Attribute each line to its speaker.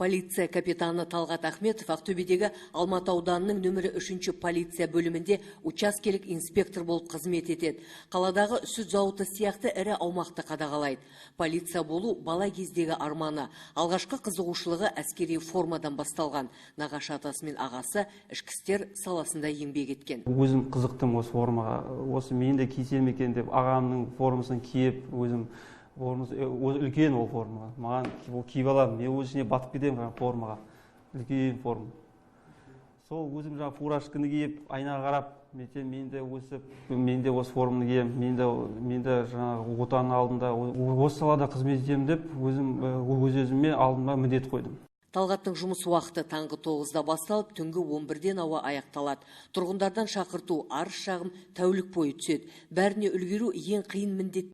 Speaker 1: Полиция капитаны Талғат Ахметов Ақтөбедегі Алматы ауданының нөмірі 3 полиция бөлімінде учаскелік инспектор болып қызмет етеді. Қаладағы сүт зауыты сияқты ірі аумақты қадағалайды. Полиция болу бала кездегі арманы. Алғашқы қызығушылығы әскери формадан басталған. Нағашы атасы мен ағасы ішкі істер саласында еңбек еткен.
Speaker 2: Өзім қызықтым осы формаға. Осы мен де кисем екен деп ағамның формасын киіп, өзім үлкен ол формаға. Маған киіп аламын, мен өзіне батып кетемін формаға. Үлкен форма. Сол өзім жаңа фуражканы киіп, айнаға қарап, мен де өсіп, мен де осы форманы киемін, мен де жаңағы отанның алдында осы салада қызмет етемін деп, өз-өзіме алдыма міндет қойдым.
Speaker 1: Талғаттың жұмыс уақыты таңғы 9-да басталып, түнгі 11-ден ауа аяқталады. Тұрғындардан шақырту, арыз шағым тәулік бойы түседі. Бәріне үлгеру ең қиын міндет.